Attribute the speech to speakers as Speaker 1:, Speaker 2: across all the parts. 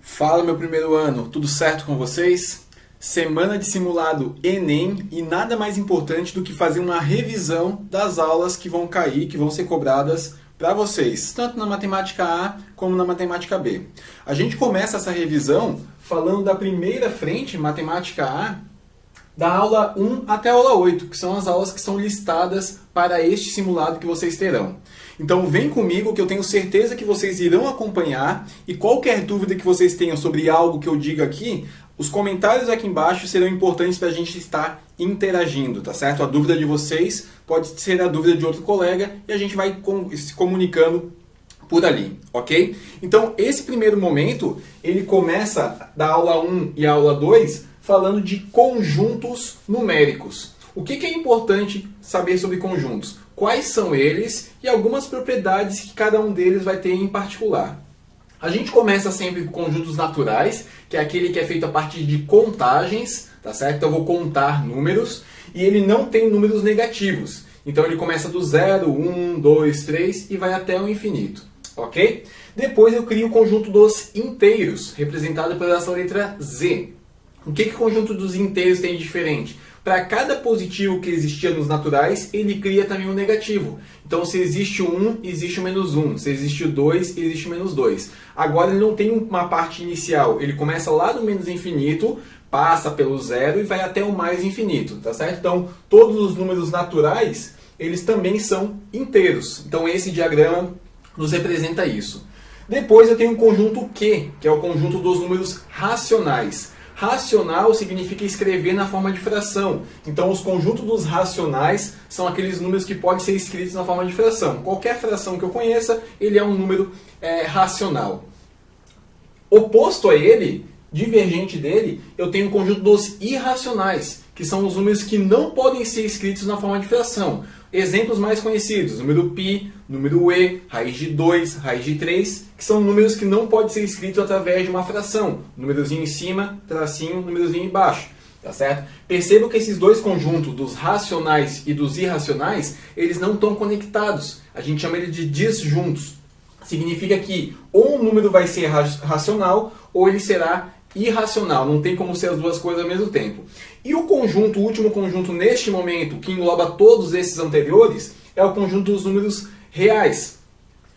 Speaker 1: Fala, meu primeiro ano, tudo certo com vocês? Semana de simulado Enem e nada mais importante do que fazer uma revisão das aulas que vão cair, que vão ser cobradas para vocês, tanto na matemática A como na matemática B. A gente começa essa revisão falando da primeira frente, matemática A, da aula 1 até a aula 8, que são as aulas que são listadas para este simulado que vocês terão. Então vem comigo que eu tenho certeza que vocês irão acompanhar e qualquer dúvida que vocês tenham sobre algo que eu diga aqui, os comentários aqui embaixo serão importantes para a gente estar interagindo, tá certo? A dúvida de vocês pode ser a dúvida de outro colega e a gente vai se comunicando por ali, ok? Então esse primeiro momento, ele começa da aula 1 e a aula 2 falando de conjuntos numéricos. O que é importante saber sobre conjuntos? Quais são eles e algumas propriedades que cada um deles vai ter em particular. A gente começa sempre com conjuntos naturais, que é aquele que é feito a partir de contagens, tá certo? Então eu vou contar números e ele não tem números negativos. Então ele começa do 0, 1, 2, 3 e vai até o infinito, ok? Depois eu crio o conjunto dos inteiros, representado por essa letra Z. O que o conjunto dos inteiros tem de diferente? Para cada positivo que existia nos naturais, ele cria também um negativo. Então, se existe o 1, existe o menos 1. Se existe o 2, existe o menos 2. Agora, ele não tem uma parte inicial. Ele começa lá do menos infinito, passa pelo zero e vai até o mais infinito, tá certo? Então, todos os números naturais, eles também são inteiros. Então, esse diagrama nos representa isso. Depois, eu tenho um conjunto Q, que é o conjunto dos números racionais. Racional significa escrever na forma de fração. Então, os conjuntos dos racionais são aqueles números que podem ser escritos na forma de fração. Qualquer fração que eu conheça, ele é um número racional. Oposto a ele, divergente dele, eu tenho o conjunto dos irracionais, que são os números que não podem ser escritos na forma de fração. Exemplos mais conhecidos, número π, número e, raiz de 2, raiz de 3, que são números que não podem ser escritos através de uma fração. Númerozinho em cima, tracinho, númerozinho embaixo. Tá certo? Percebam que esses dois conjuntos, dos racionais e dos irracionais, eles não estão conectados. A gente chama ele de disjuntos. Significa que ou um número vai ser racional ou ele será irracional. Não tem como ser as duas coisas ao mesmo tempo. E o conjunto, o último conjunto neste momento, que engloba todos esses anteriores, é o conjunto dos números reais,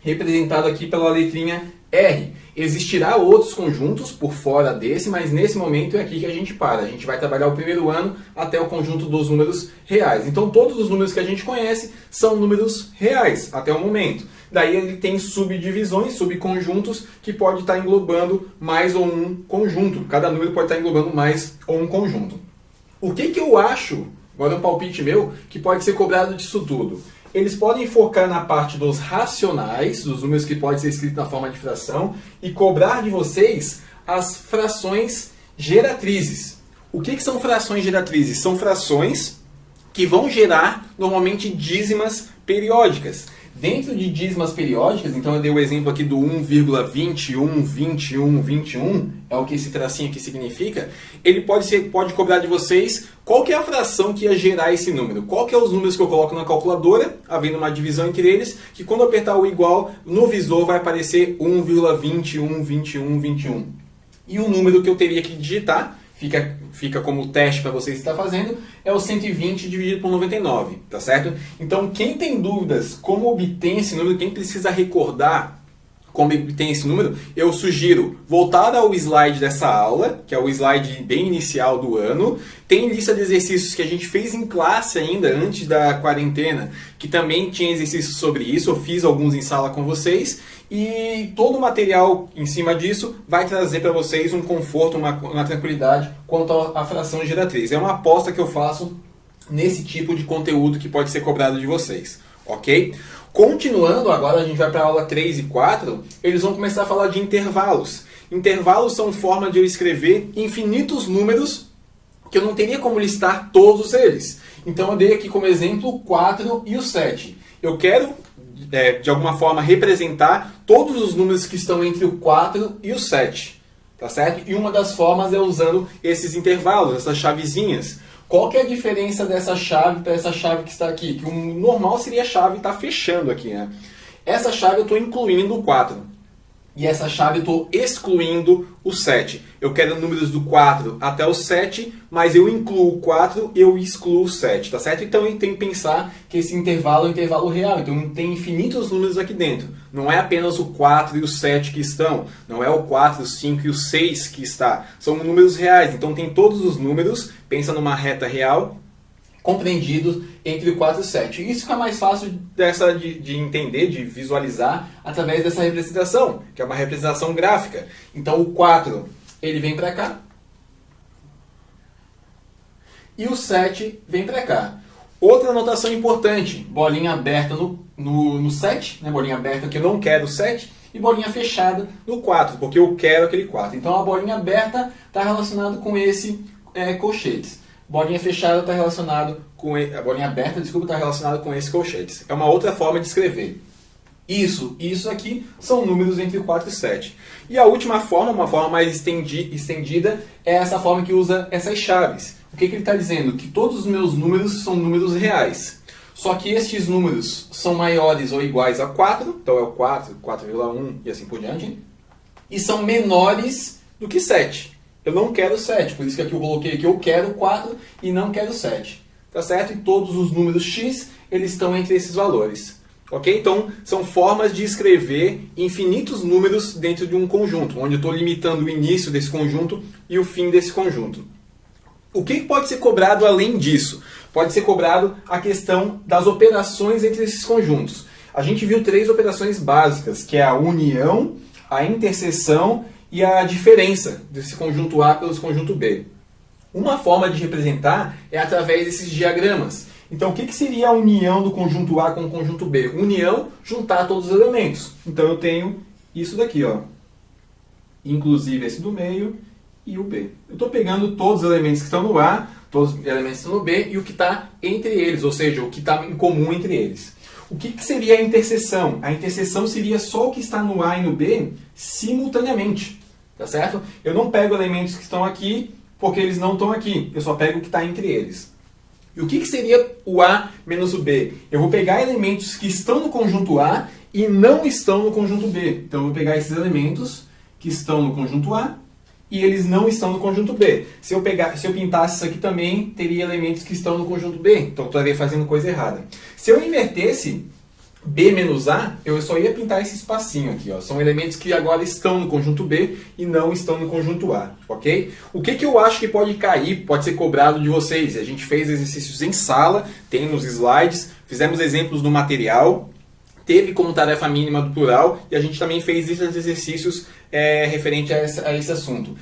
Speaker 1: representado aqui pela letrinha R. Existirá outros conjuntos por fora desse, mas nesse momento é aqui que a gente para. A gente vai trabalhar o primeiro ano até o conjunto dos números reais. Então todos os números que a gente conhece são números reais até o momento. Daí ele tem subdivisões, subconjuntos, que pode estar englobando mais ou um conjunto. Cada número pode estar englobando mais ou um conjunto. O que eu acho, agora é um palpite meu, que pode ser cobrado disso tudo? Eles podem focar na parte dos racionais, dos números que podem ser escritos na forma de fração, e cobrar de vocês as frações geratrizes. O que são frações geratrizes? São frações que vão gerar, normalmente, dízimas periódicas. Dentro de dízimas periódicas, então eu dei o exemplo aqui do 1,21, 21, 21, é o que esse tracinho aqui significa, ele pode cobrar de vocês qual que é a fração que ia gerar esse número. Qual que é os números que eu coloco na calculadora, havendo uma divisão entre eles, que quando eu apertar o igual, no visor vai aparecer 1,21, 21, 21. E o número que eu teria que digitar, fica como teste para vocês estar fazendo, é o 120 dividido por 99, tá certo? Então, quem tem dúvidas como obter esse número, quem precisa recordar como obter esse número, eu sugiro voltar ao slide dessa aula, que é o slide bem inicial do ano. Tem lista de exercícios que a gente fez em classe ainda, antes da quarentena, que também tinha exercícios sobre isso. Eu fiz alguns em sala com vocês. E todo o material em cima disso vai trazer para vocês um conforto, uma tranquilidade quanto à fração geratriz. É uma aposta que eu faço nesse tipo de conteúdo que pode ser cobrado de vocês, ok? Continuando, agora a gente vai para a aula 3 e 4, eles vão começar a falar de intervalos. Intervalos são forma de eu escrever infinitos números que eu não teria como listar todos eles. Então eu dei aqui como exemplo o 4 e o 7. Eu quero, de alguma forma, representar todos os números que estão entre o 4 e o 7. Tá certo? E uma das formas é usando esses intervalos, essas chavezinhas. Qual que é a diferença dessa chave para essa chave que está aqui? Que o normal seria a chave estar fechando aqui, né? Essa chave eu estou incluindo o 4. E essa chave eu estou excluindo o 7. Eu quero números do 4 até o 7, mas eu incluo o 4 e eu excluo o 7, tá certo? Então eu tenho que pensar que esse intervalo é um intervalo real. Então tem infinitos números aqui dentro. Não é apenas o 4 e o 7 que estão. Não é o 4, o 5 e o 6 que está. São números reais. Então tem todos os números. Pensa numa reta real, compreendidos entre o 4 e o 7. Isso fica mais fácil de entender, de visualizar, através dessa representação, que é uma representação gráfica. Então o 4 ele vem para cá, e o 7 vem para cá. Outra anotação importante, bolinha aberta no 7, né? Bolinha aberta que eu não quero o 7, e bolinha fechada no 4, porque eu quero aquele 4. Então a bolinha aberta está relacionada com esse colchetes. Bolinha fechada está relacionado com a bolinha aberta, desculpa, está relacionada com esse colchetes. É uma outra forma de escrever. Isso e isso aqui são números entre 4 e 7. E a última forma, uma forma mais estendida, é essa forma que usa essas chaves. O que ele está dizendo? Que todos os meus números são números reais. Só que estes números são maiores ou iguais a 4, então é o 4, 4,1 e assim por diante, e são menores do que 7. Eu não quero 7, por isso que aqui eu coloquei que eu quero 4 e não quero 7. Tá certo? E todos os números x, eles estão entre esses valores. Ok? Então, são formas de escrever infinitos números dentro de um conjunto, onde eu estou limitando o início desse conjunto e o fim desse conjunto. O que pode ser cobrado além disso? Pode ser cobrado a questão das operações entre esses conjuntos. A gente viu 3 operações básicas, que é a união, a interseção e a diferença desse conjunto A pelo conjunto B. Uma forma de representar é através desses diagramas. Então, o que seria a união do conjunto A com o conjunto B? União, juntar todos os elementos. Então, eu tenho isso daqui, ó. Inclusive esse do meio e o B. Eu estou pegando todos os elementos que estão no A, todos os elementos que estão no B e o que está entre eles, ou seja, o que está em comum entre eles. O que seria a interseção? A interseção seria só o que está no A e no B simultaneamente. Tá certo? Eu não pego elementos que estão aqui porque eles não estão aqui. Eu só pego o que está entre eles. E o que seria o A menos o B? Eu vou pegar elementos que estão no conjunto A e não estão no conjunto B. Então eu vou pegar esses elementos que estão no conjunto A e eles não estão no conjunto B. Se eu pintasse isso aqui também, teria elementos que estão no conjunto B. Então eu estaria fazendo coisa errada. Se eu invertesse B menos A, eu só ia pintar esse espacinho aqui, ó. São elementos que agora estão no conjunto B e não estão no conjunto A, ok? O que eu acho que pode cair, pode ser cobrado de vocês? A gente fez exercícios em sala, tem nos slides, fizemos exemplos no material, teve como tarefa mínima do plural e a gente também fez esses exercícios referente a esse assunto.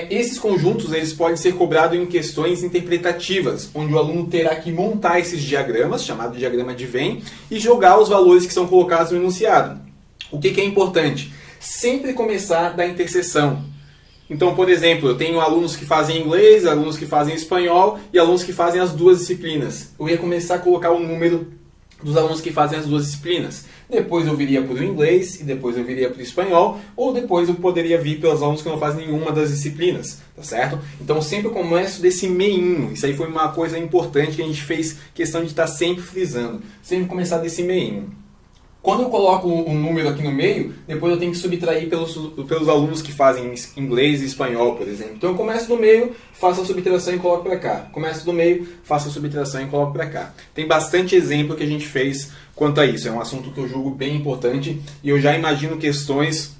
Speaker 1: Esses conjuntos eles podem ser cobrados em questões interpretativas, onde o aluno terá que montar esses diagramas, chamado diagrama de Venn, e jogar os valores que são colocados no enunciado. O que é importante? Sempre começar da interseção. Então, por exemplo, eu tenho alunos que fazem inglês, alunos que fazem espanhol e alunos que fazem as duas disciplinas. Eu ia começar a colocar o número dos alunos que fazem as duas disciplinas. Depois eu viria para o inglês e depois eu viria para o espanhol, ou depois eu poderia vir pelos alunos que não fazem nenhuma das disciplinas, tá certo? Então sempre começo desse meinho. Isso aí foi uma coisa importante que a gente fez questão de estar sempre frisando. Sempre começar desse meinho. Quando eu coloco um número aqui no meio, depois eu tenho que subtrair pelos alunos que fazem inglês e espanhol, por exemplo. Então eu começo do meio, faço a subtração e coloco para cá. Começo do meio, faço a subtração e coloco para cá. Tem bastante exemplo que a gente fez quanto a isso. É um assunto que eu julgo bem importante e eu já imagino questões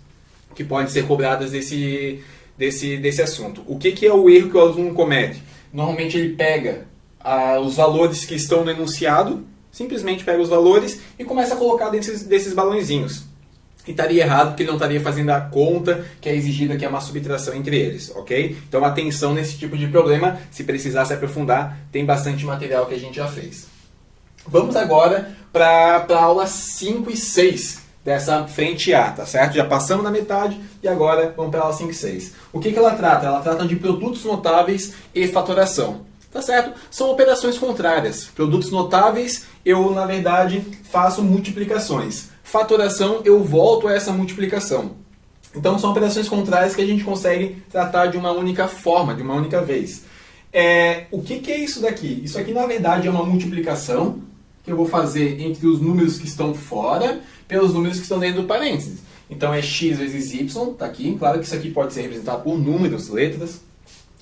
Speaker 1: que podem ser cobradas desse assunto. O que é o erro que o aluno comete? Normalmente ele pega os valores que estão no enunciado, simplesmente pega os valores e começa a colocar dentro desses balãozinhos. E estaria errado porque ele não estaria fazendo a conta que é exigida, que é uma subtração entre eles, ok? Então atenção nesse tipo de problema, se precisar se aprofundar, tem bastante material que a gente já fez. Vamos agora para a aula 5 e 6 dessa frente A, tá certo? Já passamos na metade e agora vamos para a aula 5 e 6. O que ela trata? Ela trata de produtos notáveis e fatoração. Tá certo? São operações contrárias. Produtos notáveis, eu, na verdade, faço multiplicações. Fatoração, eu volto a essa multiplicação. Então, são operações contrárias que a gente consegue tratar de uma única forma, de uma única vez. O que é isso daqui? Isso aqui, na verdade, é uma multiplicação que eu vou fazer entre os números que estão fora pelos números que estão dentro do parênteses. Então é x vezes y, está aqui. Claro que isso aqui pode ser representado por números, letras.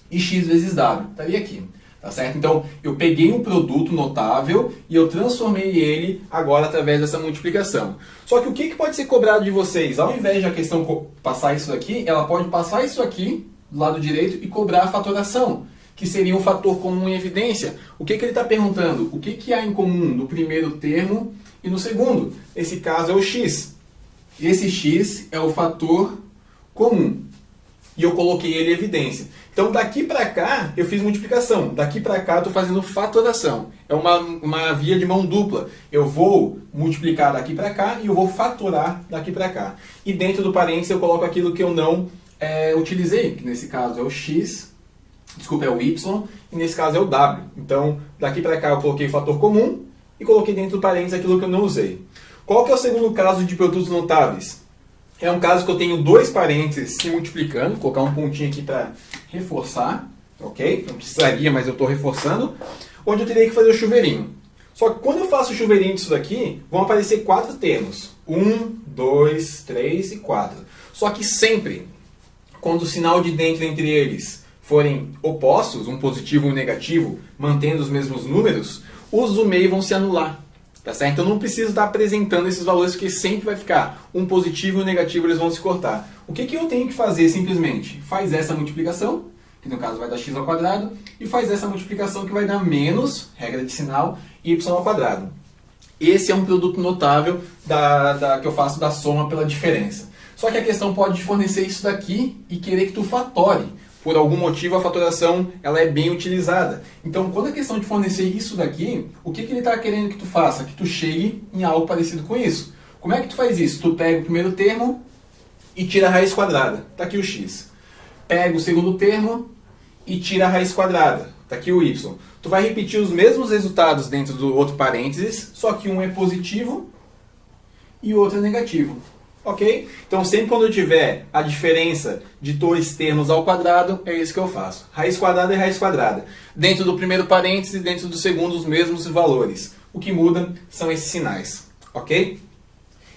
Speaker 1: E x vezes w, estaria aqui. Tá certo? Então, eu peguei um produto notável e eu transformei ele agora através dessa multiplicação. Só que o que pode ser cobrado de vocês? Ao invés de a questão passar isso aqui, ela pode passar isso aqui do lado direito e cobrar a fatoração, que seria um fator comum em evidência. O que ele está perguntando? O que há em comum no primeiro termo e no segundo? Esse caso é o x. Esse x é o fator comum. E eu coloquei ele em evidência. Então, daqui para cá, eu fiz multiplicação. Daqui para cá, eu estou fazendo fatoração. É uma via de mão dupla. Eu vou multiplicar daqui para cá e eu vou fatorar daqui para cá. E dentro do parênteses, eu coloco aquilo que eu não utilizei, que nesse caso é o x, desculpa, é o y, e nesse caso é o w. Então, daqui para cá, eu coloquei o fator comum e coloquei dentro do parênteses aquilo que eu não usei. Qual que é o segundo caso de produtos notáveis? É um caso que eu tenho dois parênteses se multiplicando. Vou colocar um pontinho aqui para reforçar. Ok? Não precisaria, mas eu estou reforçando. Onde eu teria que fazer o chuveirinho. Só que quando eu faço o chuveirinho disso daqui, vão aparecer 4 termos. 1, 2, 3 e 4. Só que sempre, quando o sinal de dentro entre eles forem opostos, um positivo e um negativo, mantendo os mesmos números, os do meio vão se anular. Tá certo? Então não precisa estar apresentando esses valores, porque sempre vai ficar um positivo e um negativo, eles vão se cortar. O que eu tenho que fazer simplesmente? Faz essa multiplicação, que no caso vai dar x ao quadrado, e faz essa multiplicação que vai dar menos, regra de sinal, y ao quadrado. Esse é um produto notável que eu faço da soma pela diferença. Só que a questão pode fornecer isso daqui e querer que tu fatore. Por algum motivo a fatoração ela é bem utilizada. Então, quando a questão de fornecer isso daqui, o que ele está querendo que tu faça? Que tu chegue em algo parecido com isso. Como é que tu faz isso? Tu pega o primeiro termo e tira a raiz quadrada. Está aqui o x. Pega o segundo termo e tira a raiz quadrada. Está aqui o y. Tu vai repetir os mesmos resultados dentro do outro parênteses, só que um é positivo e o outro é negativo. Ok? Então, sempre quando eu tiver a diferença de dois termos ao quadrado, é isso que eu faço. Raiz quadrada é raiz quadrada. Dentro do primeiro parêntese e dentro do segundo, os mesmos valores. O que muda são esses sinais. Ok?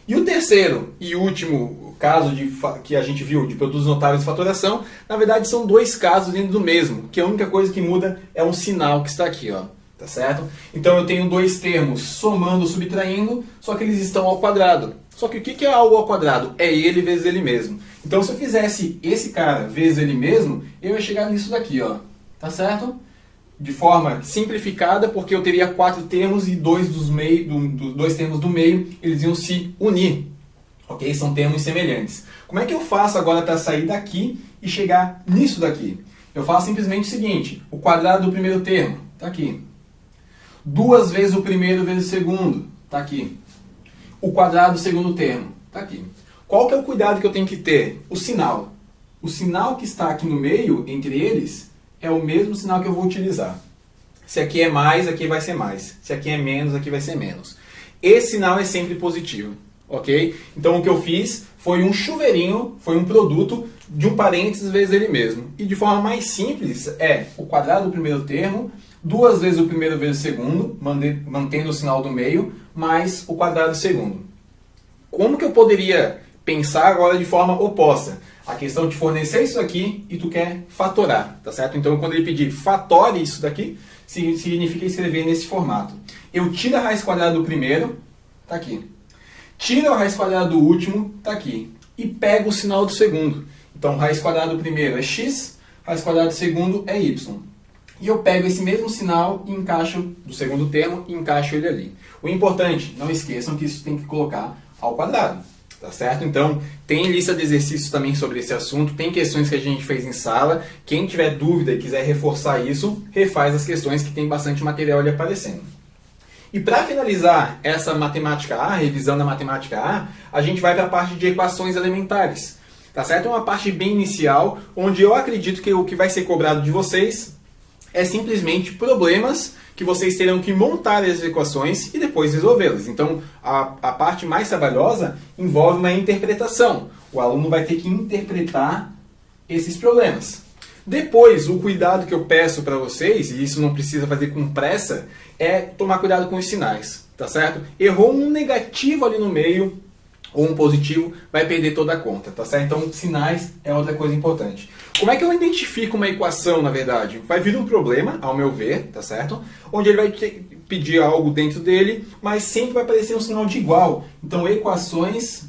Speaker 1: E o terceiro e último caso que a gente viu de produtos notáveis de fatoração, na verdade são dois casos dentro do mesmo, que a única coisa que muda é um sinal que está aqui, ó. Tá certo? Então eu tenho dois termos somando, subtraindo, só que eles estão ao quadrado. Só que o que é algo ao quadrado? É ele vezes ele mesmo. Então se eu fizesse esse cara vezes ele mesmo, eu ia chegar nisso daqui, ó. Tá certo? De forma simplificada, porque eu teria 4 termos e dois termos do meio, eles iam se unir. Ok? São termos semelhantes. Como é que eu faço agora para sair daqui e chegar nisso daqui? Eu faço simplesmente o seguinte, o quadrado do primeiro termo, tá aqui. 2 vezes o primeiro vezes o segundo, tá aqui. O quadrado do segundo termo, tá aqui. Qual que é o cuidado que eu tenho que ter? O sinal. O sinal que está aqui no meio, entre eles, é o mesmo sinal que eu vou utilizar. Se aqui é mais, aqui vai ser mais. Se aqui é menos, aqui vai ser menos. Esse sinal é sempre positivo, ok? Então o que eu fiz foi um chuveirinho, foi um produto de um parênteses vezes ele mesmo. E de forma mais simples é o quadrado do primeiro termo, 2 vezes o primeiro vezes o segundo, mantendo o sinal do meio, mais o quadrado do segundo. Como que eu poderia pensar agora de forma oposta? A questão de fornecer isso aqui e tu quer fatorar, tá certo? Então, quando ele pedir fatore isso daqui, significa escrever nesse formato. Eu tiro a raiz quadrada do primeiro, tá aqui. Tiro a raiz quadrada do último, tá aqui. E pego o sinal do segundo. Então, raiz quadrada do primeiro é x, raiz quadrada do segundo é y. E eu pego esse mesmo sinal e encaixo do segundo termo e encaixo ele ali. O importante, não esqueçam que isso tem que colocar ao quadrado, tá certo? Então, tem lista de exercícios também sobre esse assunto, tem questões que a gente fez em sala. Quem tiver dúvida e quiser reforçar isso, refaz as questões que tem bastante material ali aparecendo. E para finalizar essa matemática A, revisão da matemática A, a gente vai para a parte de equações elementares, tá certo? É uma parte bem inicial, onde eu acredito que o que vai ser cobrado de vocês é simplesmente problemas que vocês terão que montar as equações e depois resolvê-las. Então, a parte mais trabalhosa envolve uma interpretação. O aluno vai ter que interpretar esses problemas. Depois, o cuidado que eu peço para vocês, e isso não precisa fazer com pressa, é tomar cuidado com os sinais, tá certo? Errou um negativo ali no meio, ou um positivo, vai perder toda a conta, tá certo? Então, sinais é outra coisa importante. Como é que eu identifico uma equação, na verdade? Vai vir um problema, ao meu ver, tá certo? Onde ele vai pedir algo dentro dele, mas sempre vai aparecer um sinal de igual. Então, equações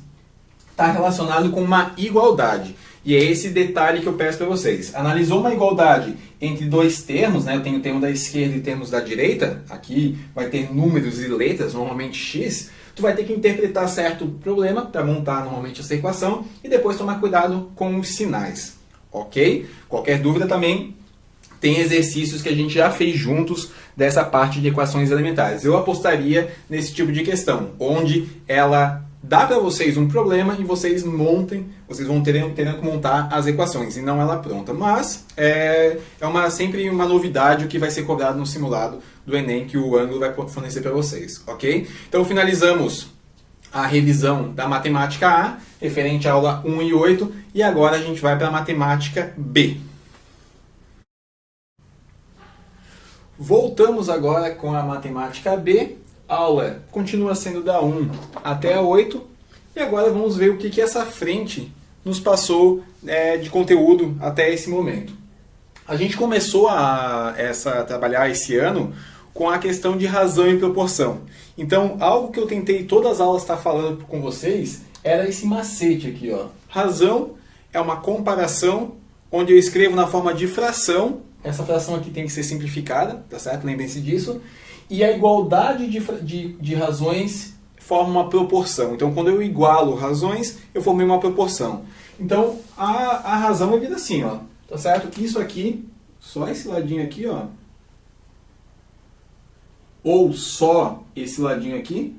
Speaker 1: está relacionado com uma igualdade. E é esse detalhe que eu peço para vocês. Analisou uma igualdade entre dois termos, né? Eu tenho o termo da esquerda e termos da direita. Aqui vai ter números e letras, normalmente x. Tu vai ter que interpretar certo problema para montar normalmente essa equação e depois tomar cuidado com os sinais, ok? Qualquer dúvida também tem exercícios que a gente já fez juntos dessa parte de equações elementares. Eu apostaria nesse tipo de questão, onde ela dá para vocês um problema e vocês montem, vocês vão ter que montar as equações e não ela pronta. Mas é sempre uma novidade o que vai ser cobrado no simulado do Enem que o ângulo vai fornecer para vocês, ok? Então finalizamos a revisão da matemática A, referente à aula 1 e 8, e agora a gente vai para a matemática B. Voltamos agora com a matemática B. A aula continua sendo da 1 até a 8, e agora vamos ver o que essa frente nos passou de conteúdo até esse momento. A gente começou a trabalhar esse ano com a questão de razão e proporção. Então, algo que eu tentei todas as aulas estar falando com vocês era esse macete aqui, ó. Razão é uma comparação onde eu escrevo na forma de fração. Essa fração aqui tem que ser simplificada, tá certo? Lembrem-se disso. E a igualdade de razões forma uma proporção. Então, quando eu igualo razões, eu formei uma proporção. Então, a razão vai vir assim, ó. Tá certo? Isso aqui, só esse ladinho aqui, ó. Ou só esse ladinho aqui,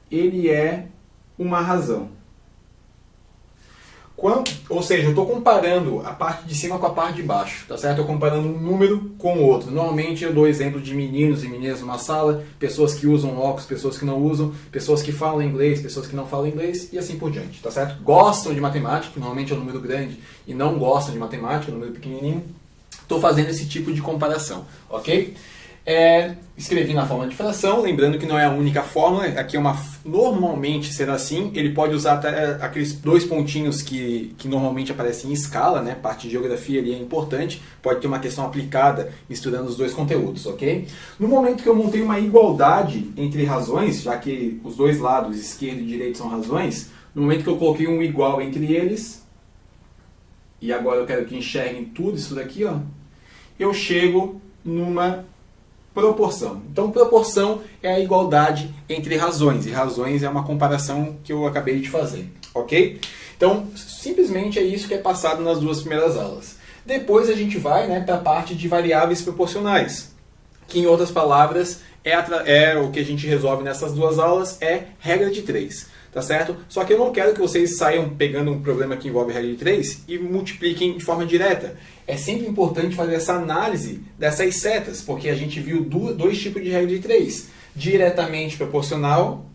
Speaker 1: ele é uma razão. Ou seja, eu estou comparando a parte de cima com a parte de baixo, tá certo? Eu estou comparando um número com o outro. Normalmente eu dou exemplo de meninos e meninas numa sala, pessoas que usam óculos, pessoas que não usam, pessoas que falam inglês, pessoas que não falam inglês e assim por diante, tá certo? Gostam de matemática, que normalmente é um número grande, e não gostam de matemática, um número pequenininho. Estou fazendo esse tipo de comparação, ok? Escrevi na forma de fração, lembrando que não é a única fórmula, aqui normalmente será assim, ele pode usar até aqueles dois pontinhos que normalmente aparecem em escala, né? Parte de geografia ali é importante, pode ter uma questão aplicada misturando os dois conteúdos, ok? No momento que eu montei uma igualdade entre razões, já que os dois lados, esquerdo e direito, são razões, no momento que eu coloquei um igual entre eles, e agora eu quero que enxerguem tudo isso daqui, ó, eu chego numa proporção. Então, proporção é a igualdade entre razões, e razões é uma comparação que eu acabei de fazer, ok? Então, simplesmente é isso que é passado nas duas primeiras aulas. Depois a gente vai para a parte de variáveis proporcionais, que em outras palavras é o que a gente resolve nessas duas aulas, é regra de 3. Tá certo? Só que eu não quero que vocês saiam pegando um problema que envolve regra de 3 e multipliquem de forma direta. É sempre importante fazer essa análise dessas setas, porque a gente viu dois tipos de regra de 3. Diretamente proporcional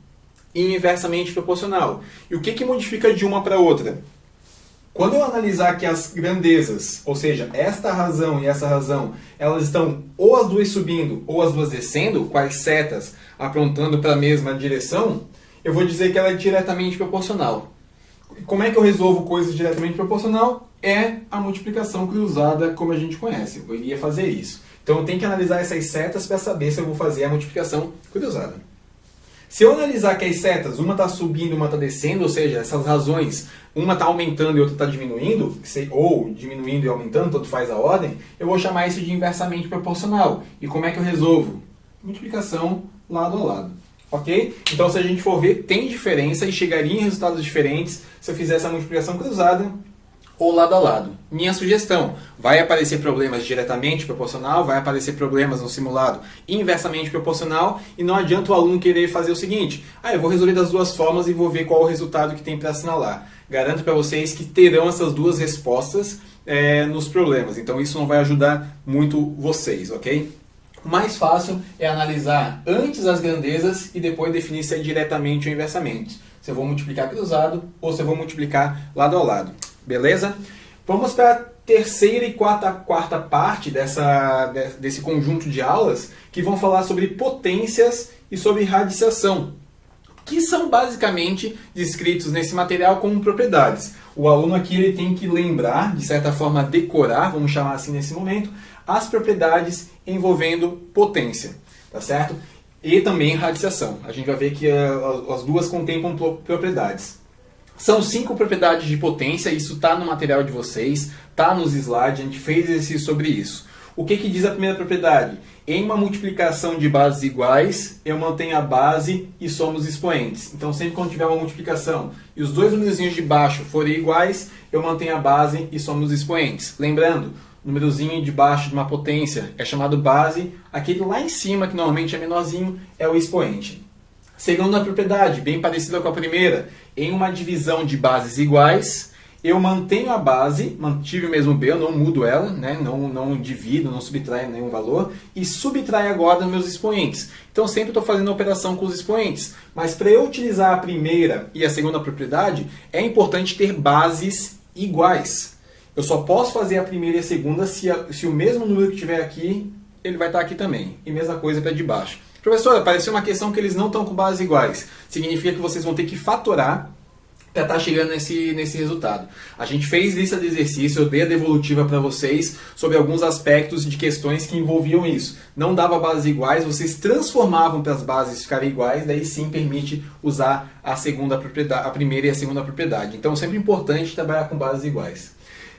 Speaker 1: e inversamente proporcional. E o que modifica de uma para outra? Quando eu analisar aqui as grandezas, ou seja, esta razão e essa razão, elas estão ou as duas subindo ou as duas descendo, com as setas apontando para a mesma direção, eu vou dizer que ela é diretamente proporcional. Como é que eu resolvo coisas diretamente proporcional? É a multiplicação cruzada, como a gente conhece. Eu iria fazer isso. Então eu tenho que analisar essas setas para saber se eu vou fazer a multiplicação cruzada. Se eu analisar que as setas, uma está subindo e uma está descendo, ou seja, essas razões, uma está aumentando e outra está diminuindo, ou diminuindo e aumentando, tanto faz a ordem, eu vou chamar isso de inversamente proporcional. E como é que eu resolvo? Multiplicação lado a lado. Ok? Então, se a gente for ver, tem diferença e chegaria em resultados diferentes se eu fizesse a multiplicação cruzada ou lado a lado. Minha sugestão, vai aparecer problemas diretamente proporcional, vai aparecer problemas no simulado inversamente proporcional, e não adianta o aluno querer fazer o seguinte, eu vou resolver das duas formas e vou ver qual o resultado que tem para assinalar. Garanto para vocês que terão essas duas respostas nos problemas, então isso não vai ajudar muito vocês, ok? O mais fácil é analisar antes as grandezas e depois definir se é diretamente ou inversamente. Se eu vou multiplicar cruzado ou se eu vou multiplicar lado a lado. Beleza? Vamos para a terceira e quarta parte desse conjunto de aulas que vão falar sobre potências e sobre radiciação. que são basicamente descritos nesse material como propriedades. O aluno aqui ele tem que lembrar, de certa forma decorar, vamos chamar assim nesse momento, as propriedades envolvendo potência, tá certo? E também radiciação. A gente vai ver que as duas contemplam propriedades. São 5 propriedades de potência, isso está no material de vocês, está nos slides, a gente fez exercício sobre isso. O que diz a primeira propriedade? Em uma multiplicação de bases iguais, eu mantenho a base e somo os expoentes. Então, sempre quando tiver uma multiplicação e os dois númerozinhos de baixo forem iguais, eu mantenho a base e somo os expoentes. Lembrando, o númerozinho de baixo de uma potência é chamado base, aquele lá em cima, que normalmente é menorzinho, é o expoente. Segunda propriedade, bem parecida com a primeira, em uma divisão de bases iguais, eu mantenho a base, mantive o mesmo B, eu não mudo ela, né? não divido, não subtraio nenhum valor, e subtraio agora os meus expoentes. Então sempre estou fazendo a operação com os expoentes. Mas para eu utilizar a primeira e a segunda propriedade, é importante ter bases iguais. Eu só posso fazer a primeira e a segunda se o mesmo número que tiver aqui, ele vai estar aqui também. E mesma coisa para de baixo. Professor, apareceu uma questão que eles não estão com bases iguais. Significa que vocês vão ter que fatorar para estar chegando nesse resultado. A gente fez lista de exercício, eu dei a devolutiva para vocês sobre alguns aspectos de questões que envolviam isso. Não dava bases iguais, vocês transformavam para as bases ficarem iguais, daí sim permite usar a primeira e a segunda propriedade. Então é sempre importante trabalhar com bases iguais.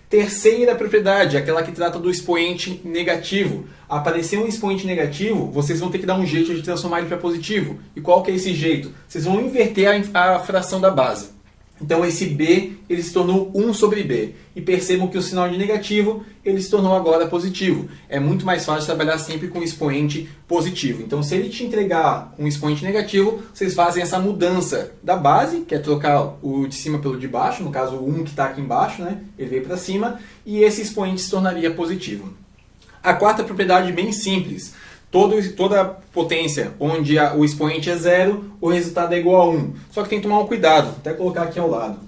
Speaker 1: Terceira propriedade, aquela que trata do expoente negativo. Aparecer um expoente negativo, vocês vão ter que dar um jeito de transformar ele para positivo. E qual que é esse jeito? Vocês vão inverter a fração da base. Então esse B ele se tornou 1 sobre B. E percebam que o sinal de negativo ele se tornou agora positivo. É muito mais fácil trabalhar sempre com expoente positivo. Então se ele te entregar um expoente negativo, vocês fazem essa mudança da base, que é trocar o de cima pelo de baixo, no caso o 1 que está aqui embaixo, né? Ele veio para cima, e esse expoente se tornaria positivo. A quarta propriedade bem simples. Toda potência onde o expoente é 0, o resultado é igual a 1. Só que tem que tomar um cuidado, até colocar aqui ao lado.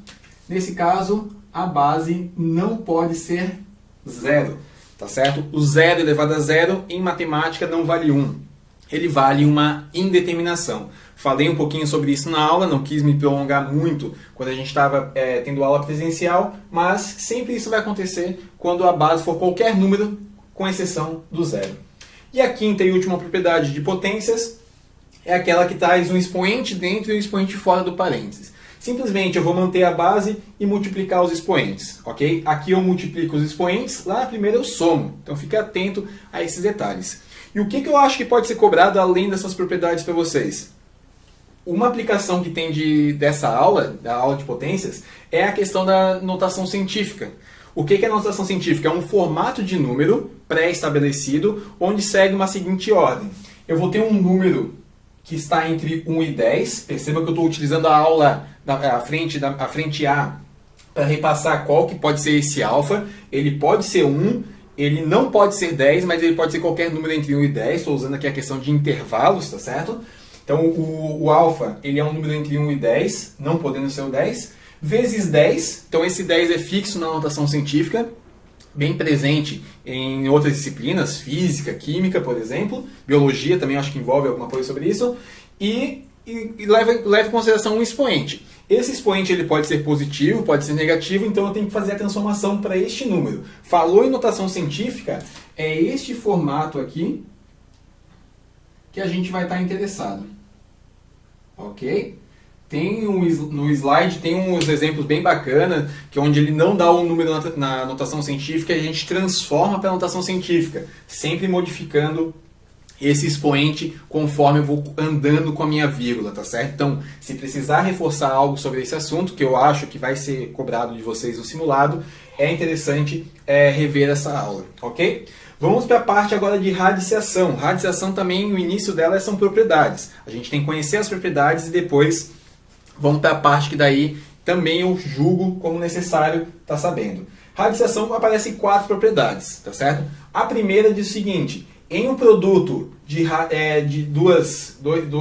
Speaker 1: Nesse caso, a base não pode ser 0, tá certo? O 0 elevado a 0 em matemática não vale 1. Ele vale uma indeterminação. Falei um pouquinho sobre isso na aula, não quis me prolongar muito quando a gente estava tendo aula presencial, mas sempre isso vai acontecer quando a base for qualquer número, com exceção do 0. E a quinta e última propriedade de potências é aquela que traz um expoente dentro e um expoente fora do parênteses. Simplesmente eu vou manter a base e multiplicar os expoentes, ok? Aqui eu multiplico os expoentes, lá na primeira eu somo. Então fique atento a esses detalhes. E o que eu acho que pode ser cobrado além dessas propriedades para vocês? Uma aplicação que tem dessa aula, da aula de potências, é a questão da notação científica. O que é notação científica? É um formato de número pré-estabelecido, onde segue uma seguinte ordem. Eu vou ter um número que está entre 1 e 10. Perceba que eu estou utilizando a aula, a frente A, para repassar qual que pode ser esse alfa. Ele pode ser 1, ele não pode ser 10, mas ele pode ser qualquer número entre 1 e 10. Estou usando aqui a questão de intervalos, tá certo? Então o alfa ele é um número entre 1 e 10, não podendo ser o 10. Vezes 10, então esse 10 é fixo na notação científica, bem presente em outras disciplinas, física, química, por exemplo, biologia também acho que envolve alguma coisa sobre isso, e leva em consideração um expoente. Esse expoente ele pode ser positivo, pode ser negativo, então eu tenho que fazer a transformação para este número. Falou em notação científica, é este formato aqui que a gente vai estar interessado, ok? No slide tem uns exemplos bem bacanas, que é onde ele não dá o número na notação científica e a gente transforma para a notação científica, sempre modificando esse expoente conforme eu vou andando com a minha vírgula, tá certo? Então, se precisar reforçar algo sobre esse assunto, que eu acho que vai ser cobrado de vocês no simulado, é interessante rever essa aula, ok? Vamos para a parte agora de radiciação. Radiciação também, o início dela são propriedades. A gente tem que conhecer as propriedades e depois vamos para a parte que daí também eu julgo como necessário estar sabendo. Radiciação aparece 4 propriedades, tá certo? A primeira diz o seguinte: em um produto de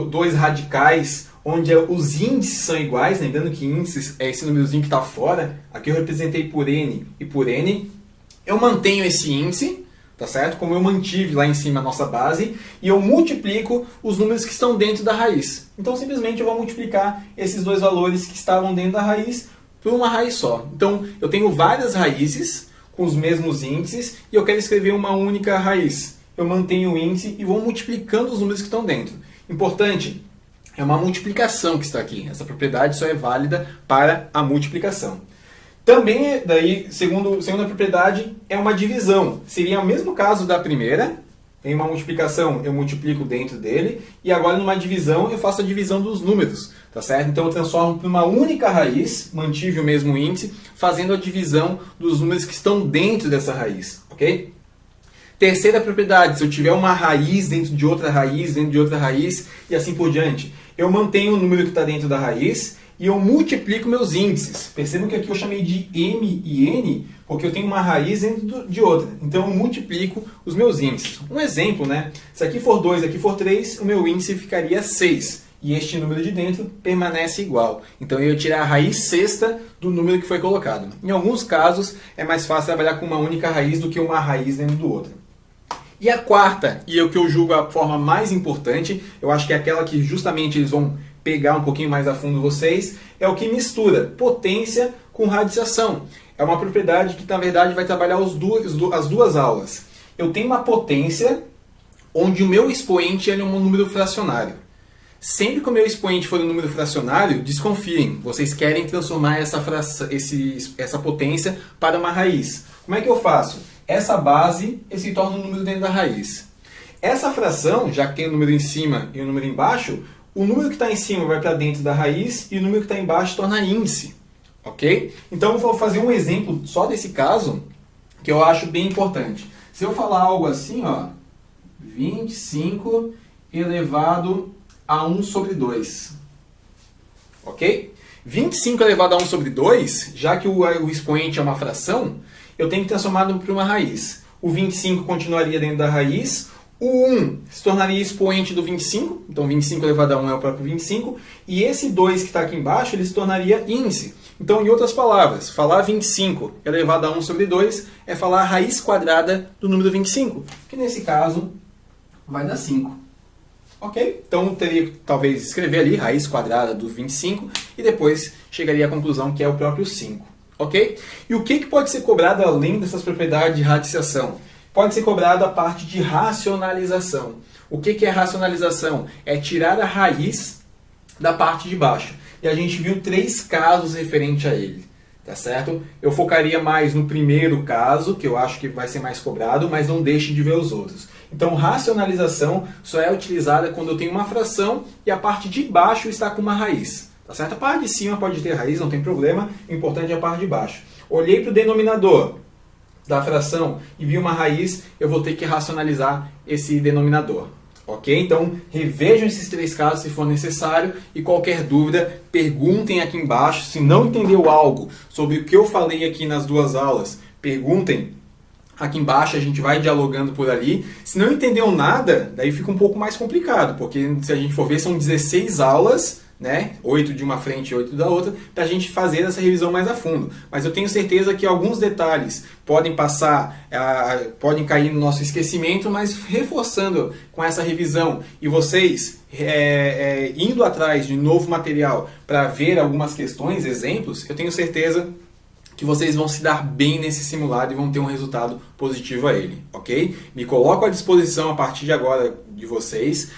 Speaker 1: dois radicais, onde os índices são iguais, lembrando que índices é esse númerozinho que está fora, aqui eu representei por n e por n, eu mantenho esse índice, tá certo? Como eu mantive lá em cima a nossa base e eu multiplico os números que estão dentro da raiz. Então simplesmente eu vou multiplicar esses dois valores que estavam dentro da raiz por uma raiz só. Então eu tenho várias raízes com os mesmos índices e eu quero escrever uma única raiz. Eu mantenho o índice e vou multiplicando os números que estão dentro. Importante, é uma multiplicação que está aqui. Essa propriedade só é válida para a multiplicação. Também, daí, segunda propriedade, é uma divisão. Seria o mesmo caso da primeira. Em uma multiplicação, eu multiplico dentro dele. E agora, numa divisão, eu faço a divisão dos números. Tá certo? Então, eu transformo para uma única raiz, mantive o mesmo índice, fazendo a divisão dos números que estão dentro dessa raiz. Ok? Terceira propriedade, se eu tiver uma raiz dentro de outra raiz, dentro de outra raiz, e assim por diante. Eu mantenho o número que está dentro da raiz e eu multiplico meus índices. Percebam que aqui eu chamei de M e N, porque eu tenho uma raiz dentro de outra. Então eu multiplico os meus índices. Um exemplo, né? Se aqui for 2, aqui for 3, o meu índice ficaria 6. E este número de dentro permanece igual. Então eu ia tirar a raiz sexta do número que foi colocado. Em alguns casos é mais fácil trabalhar com uma única raiz do que uma raiz dentro do outro. E a quarta, e é o que eu julgo a forma mais importante, eu acho que é aquela que justamente eles vão pegar um pouquinho mais a fundo vocês, é o que mistura potência com radiciação. É uma propriedade que, na verdade, vai trabalhar as duas aulas. Eu tenho uma potência onde o meu expoente é um número fracionário. Sempre que o meu expoente for um número fracionário, desconfiem, vocês querem transformar essa potência para uma raiz. Como é que eu faço? Essa base se torna um número dentro da raiz. Essa fração, já que tem o número em cima e o número embaixo, o número que está em cima vai para dentro da raiz e o número que está embaixo torna índice. Ok? Então eu vou fazer um exemplo só desse caso que eu acho bem importante. Se eu falar algo assim, ó, 25 elevado a 1 sobre 2. Ok? 25 elevado a 1 sobre 2, já que o expoente é uma fração, eu tenho que transformá-lo para uma raiz. O 25 continuaria dentro da raiz. O 1 se tornaria expoente do 25. Então 25 elevado a 1 é o próprio 25. E esse 2 que está aqui embaixo, ele se tornaria índice. Então, em outras palavras, falar 25 elevado a 1 sobre 2 é falar a raiz quadrada do número 25. Que nesse caso vai dar 5. Ok? Então teria que talvez escrever ali raiz quadrada do 25 e depois chegaria à conclusão que é o próprio 5. Ok? E o que pode ser cobrado além dessas propriedades de radiciação? Pode ser cobrado a parte de racionalização. O que é racionalização? É tirar a raiz da parte de baixo. E a gente viu 3 casos referentes a ele. Tá certo? Eu focaria mais no primeiro caso, que eu acho que vai ser mais cobrado, mas não deixe de ver os outros. Então, racionalização só é utilizada quando eu tenho uma fração e a parte de baixo está com uma raiz. Tá certo? A parte de cima pode ter raiz, não tem problema. O importante é a parte de baixo. Olhei para o denominador da fração e vi uma raiz, eu vou ter que racionalizar esse denominador. Ok? Então, revejam esses 3 casos se for necessário e qualquer dúvida, perguntem aqui embaixo. Se não entendeu algo sobre o que eu falei aqui nas 2 aulas, perguntem aqui embaixo, a gente vai dialogando por ali. Se não entendeu nada, daí fica um pouco mais complicado, porque se a gente for ver, são 16 aulas, né? 8 de uma frente e 8 da outra, para a gente fazer essa revisão mais a fundo. Mas eu tenho certeza que alguns detalhes podem podem cair no nosso esquecimento, mas reforçando com essa revisão e vocês indo atrás de novo material para ver algumas questões, exemplos, eu tenho certeza que vocês vão se dar bem nesse simulado e vão ter um resultado positivo a ele, ok? Me coloco à disposição a partir de agora de vocês.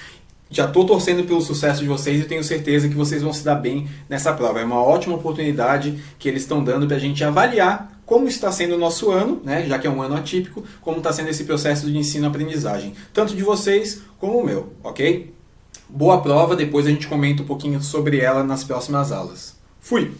Speaker 1: Já estou torcendo pelo sucesso de vocês e tenho certeza que vocês vão se dar bem nessa prova. É uma ótima oportunidade que eles estão dando para a gente avaliar como está sendo o nosso ano, né? Já que é um ano atípico, como está sendo esse processo de ensino-aprendizagem, tanto de vocês como o meu, ok? Boa prova, depois a gente comenta um pouquinho sobre ela nas próximas aulas. Fui!